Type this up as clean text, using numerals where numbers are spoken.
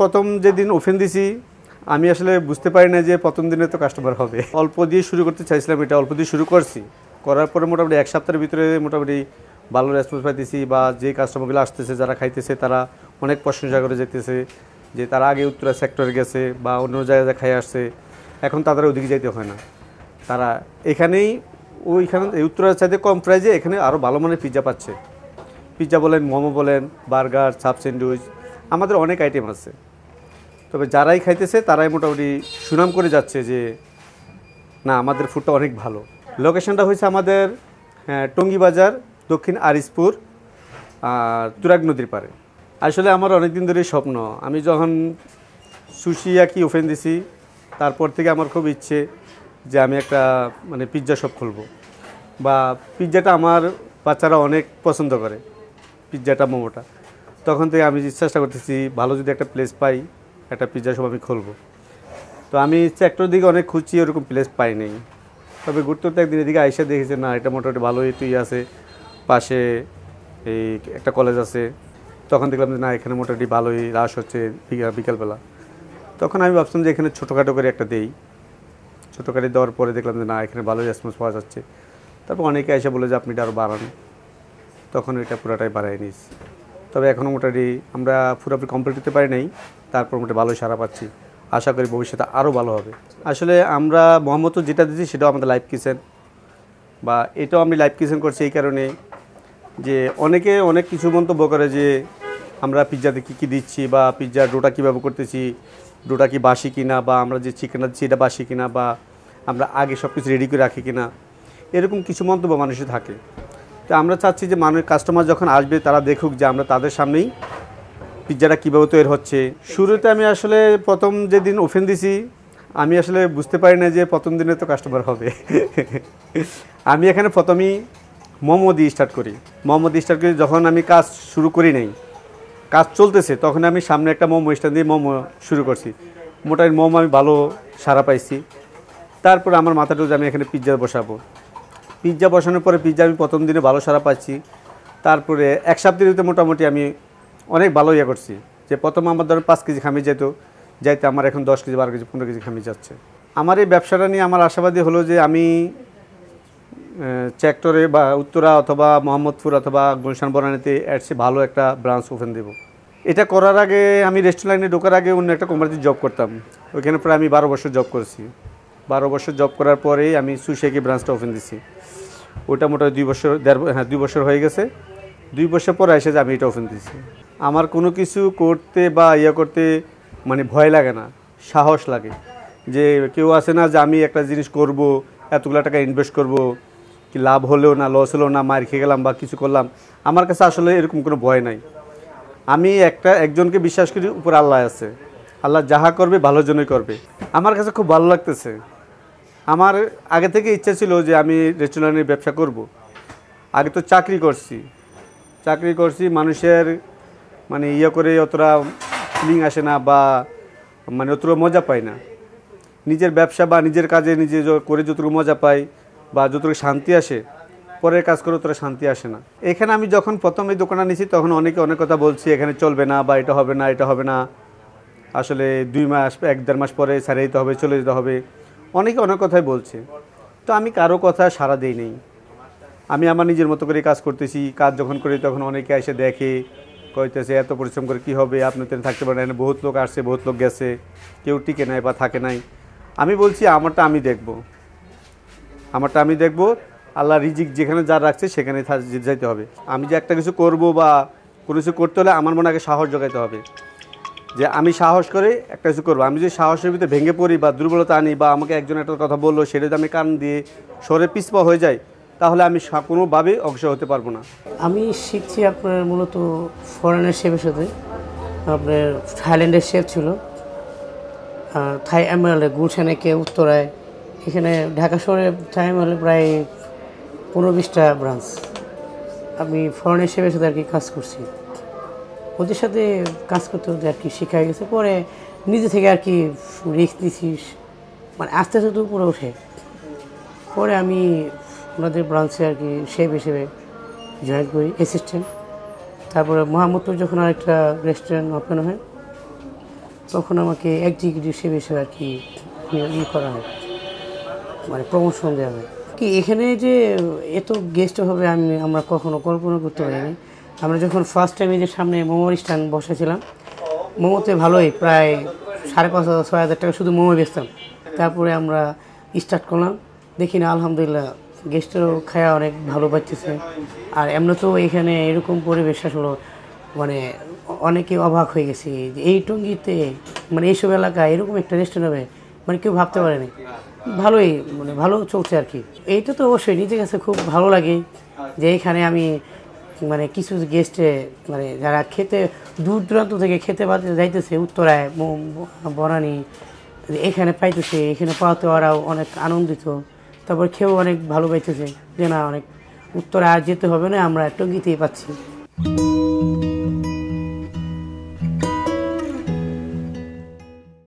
প্রথম যেদিন ওপেন দিছি আমি আসলে বুঝতে পারি না যে প্রথম দিনে তো কাস্টমার হবে। অল্প দিয়ে শুরু করতে চাইছিলাম, এটা অল্প দিয়ে শুরু করছি। করার পরে মোটামুটি এক সপ্তাহের ভিতরে মোটামুটি ভালো রেসপন্স পাইতেছি, বা যে কাস্টমারগুলো আসতেছে যারা খাইতেছে তারা অনেক প্রশংসা করে যেতেছে যে তারা আগে উত্তরা সেক্টরে গেছে বা অন্য জায়গায় খাই আসছে, এখন তাদের ওদিকে যাইতে হয় না, তারা এখানেই ওইখানে উত্তরার চাইতে কম প্রাইজে এখানে আরও ভালো মানের পিৎজা পাচ্ছে। পিৎজা বলেন, মোমো বলেন, বার্গার, চাপ স্যান্ডউইচ, আমাদের অনেক আইটেম আছে। তবে যারাই খাইতেছে তারাই মোটামুটি সুনাম করে যাচ্ছে যে না, আমাদের ফুডটা অনেক ভালো। লোকেশনটা হয়েছে আমাদের টঙ্গী বাজার, দক্ষিণ আরিসপুর, তুরাগ নদীর পাড়ে। আসলে আমার অনেক দিন ধরেই স্বপ্ন, আমি যখন সুশিয়াকি ওপেন দিছি তারপর থেকে আমার খুব ইচ্ছে যে আমি একটা মানে পিৎজা শপ খুলবো, বা পিৎজাটা আমার বাচ্চারা অনেক পছন্দ করে, পিৎজাটা, মোমোটা। তখন থেকে আমি চেষ্টা করতেছি ভালো যদি একটা প্লেস পাই, একটা পিৎজা শপ আমি খুলবো। তো আমি সেক্টর দিকে অনেক খুঁজছি, ওরকম প্লেস পাই নাই। তবে ঘুরতে ঘুরতে একদিন এদিকে আইসা দেখেছে না, এটা মোটামুটি ভালোই তুই আছে, পাশে এই একটা কলেজ আছে। তখন দেখলাম যে না, এখানে মোটামুটি ভালোই রাশ হচ্ছে বিকালবেলা। তখন আমি ভাবছিলাম যে এখানে ছোটোখাটো করে একটা দেই। ছোটোখাটো দেওয়ার পরে দেখলাম যে না, এখানে ভালোই রেসপন্স পাওয়া যাচ্ছে। তারপর অনেকে এসে বলে যে আপনি এটা আরও বাড়ান, তখন এটা পুরোটাই বাড়াই নিয়েছি। তবে এখনও মোটামুটি আমরা পুরোপুরি কমপ্লিট করতে পারি নাই, তারপর মোটামুটি ভালোই সারা পাচ্ছি। আশা করি ভবিষ্যতে আরও ভালো হবে। আসলে আমরা মোহাম্মদ যেটা দিচ্ছি সেটাও আমাদের লাইভ কিচেন, বা এটাও আমি লাইভ কিচেন করছি এই কারণে যে অনেকে অনেক কিছু মন্তব্য করে যে আমরা পিৎজাতে কী কী দিচ্ছি, বা পিৎজার ডোটা কীভাবে করতেছি, ডোটা কি বাসি কিনা, বা আমরা যে চিকেনটা দিচ্ছি এটা বাসি কিনা, বা আমরা আগে সব কিছু রেডি করে রাখি কিনা, এরকম কিছু মন্তব্য মানুষের থাকে। তো আমরা চাচ্ছি যে মানুষ, কাস্টমার যখন আসবে তারা দেখুক যে আমরা তাদের সামনেই পিৎজাটা কীভাবে তৈরি হচ্ছে। শুরুতে আমি আসলে প্রথম যেদিন ওপেন দিছি আমি আসলে বুঝতে পারি না যে প্রথম দিনে তো কাস্টমার হবে। আমি এখানে প্রথমেই মোমো দিয়ে স্টার্ট করি। যখন আমি কাজ শুরু করি নাই, কাজ চলতেছে, তখন আমি সামনে একটা মোমো স্ট্যান্ড দিয়ে মোমো শুরু করছি। মোটামুটি মোমো আমি ভালো সাড়া পাইছি। তারপরে আমার মাথাটা যে আমি এখানে পিৎজা বসাবো। পিৎজা বসানোর পরে পিৎজা আমি প্রথম দিনে ভালো সাড়া পাচ্ছি। তারপরে এক সপ্তাহের মোটামুটি আমি অনেক ভালো ইয়ে করছি, যে প্রথম আমার ধরো 5 কেজি খামি যাইতে আমার এখন 10 কেজি, 12 কেজি, 15 কেজি খামি যাচ্ছে। আমার এই ব্যবসাটা নিয়ে আমার আশাবাদী হলো যে আমি সেক্টরে বা উত্তরা অথবা মোহাম্মদপুর অথবা গুলশান বনানীতে এর চেয়ে ভালো একটা ব্রাঞ্চ ওপেন দেব। এটা করার আগে আমি রেস্টুরেন্ট লাইনে ঢোকার আগে অন্য একটা কোম্পানিতে জব করতাম। ওইখানে প্রায় আমি 12 বছর জব করেছি। 12 বছর জব করার পরেই আমি সুশিয়াকি ব্রাঞ্চটা ওপেন দিছি। ওটা মোটামুটি 2 বছর হয়ে গেছে। 2 বছর পরে এসে যে আমি এটা ওপেন দিছি। আমার কোনো কিছু করতে বা করতে মানে ভয় লাগে না, সাহস লাগে। যে কেউ আসে না যে আমি একটা জিনিস করব, এতগুলো টাকা ইনভেস্ট করব, কি লাভ হলেও না, লস হলেও না, মার খেয়ে গেলাম বা কিছু করলাম, আমার কাছে আসলে এরকম কোনো ভয় নাই। আমি একজনকে বিশ্বাস করি, উপর আল্লাহ আছে, আল্লাহ যাহা করবে ভালোর জন্যই করবে। আমার কাছে খুব ভালো লাগতেছে। আমার আগে থেকে ইচ্ছা ছিল যে আমি রেস্টুরেন্টের ব্যবসা করব। আগে তো চাকরি করছি, মানুষের মানে করে অতটা ফিলিং আসে না, বা মানে অতটা মজা পাই না। নিজের ব্যবসা বা নিজের কাজে নিজে করে যতটুকু মজা পাই বা যতটুকু শান্তি আসে, পরের কাজ করে অতটা শান্তি আসে না। এখানে আমি যখন প্রথম এই দোকানটা নিয়েছি তখন অনেকে অনেক কথা বলছি, এখানে চলবে না, বা এটা হবে না, আসলে 2 মাস 1-1.5 মাস পরে ছেড়ে দিতে হবে, চলে যেতে হবে, অনেকে অনেক কথাই বলছে। তো আমি কারো কথা সাড়া দিই নেই। আমি আমার নিজের মতো করে কাজ করতেছি। কাজ যখন করি তখন অনেকে এসে দেখে, কইতেছে এত পরিশ্রম করে কী হবে, আপনি তো থাকতে পারেন। বহুত লোক আসছে, বহুত লোক গেছে, কেউ টিকে নাই বা থাকে নাই। আমি বলছি আমারটা আমি দেখব। আল্লাহ রিজিক যেখানে যা রাখছে সেখানে যাইতে হবে। আমি যে একটা কিছু করব বা কোনো কিছু করতে হলে আমার মনে আগে সাহস জোগাইতে হবে, যে আমি সাহস করে একটা কিছু করবো। আমি যদি সাহসের ভিতরে ভেঙে পড়ি বা দুর্বলতা আনি, বা আমাকে একজন একটা কথা বললো সেটা যদি আমি কান দিয়ে সরে পিছপা হয়ে যাই, তাহলে আমি কোনোভাবেই অগ্রসর হতে পারবো না। আমি শিখছি আপনার মূলত ফরেনের শেফের সাথে। আপনার থাইল্যান্ডের শেফ ছিল, থাই এমারাল্ডে, গুলশানে কে উত্তরায়, এখানে ঢাকা শহরে থাই এমারাল্ডে প্রায় 15-20টা ব্রাঞ্চ। আমি ফরেনের শেফের সাথে আর কি কাজ করছি। ওদের সাথে কাজ করতে হতে আর কি শেখা হয়ে গেছে। পরে নিজে থেকে আর কি রিস্ক নিছিস, মানে আস্তে আস্তে তো উপরে ওঠে। পরে আমি ওনাদের ব্রাঞ্চে আর কি শেফ হিসেবে জয়েন করি, অ্যাসিস্ট্যান্ট। তারপরে মোহাম্মদপুর যখন আরেকটা রেস্টুরেন্ট ওপেন হয়, তখন আমাকে এক্সিকিউটিভ শেফ হিসেবে আর কি করা হয়, মানে প্রমোশন দেওয়া হয়। কি এখানে যে এত গেস্ট হবে আমরা কখনো কল্পনা করতে পারিনি। আমরা যখন ফার্স্ট টাইম এই যে সামনে মোমোর স্ট্যান্ড বসেছিলাম, মোমোতে ভালোই প্রায় 5,500-6,000 টাকা শুধু মোমো বেচতাম। তারপরে আমরা স্টার্ট করলাম, দেখি না আলহামদুলিল্লাহ গেস্টেরও খায়া অনেক ভালো পাচ্ছেছে। আর এমনি তো এখানে এরকম পরিবেশ আসলে মানে অনেকে অবাক হয়ে গেছি যে এই টঙ্গীতে মানে এইসব এলাকায় এরকম একটা রেস্টুরেন্ট হবে, মানে কেউ ভাবতে পারেনি। ভালোই মানে ভালো চলছে আর কি। এইটা তো অবশ্যই নিজের কাছে খুব ভালো লাগে যে এখানে আমি মানে কিছু গেস্টে মানে যারা খেতে দূর দূরান্ত থেকে খেতে যাইতেছে উত্তরায় বনানী, এখানে পাইতেছে, এখানে পাওয়াতে ওরাও অনেক আনন্দিত। তারপর খেয়েও অনেক ভালো পাইতেছে যে না অনেক উত্তরে আর যেতে হবে না, আমরা টঙ্গীতেই পাচ্ছি।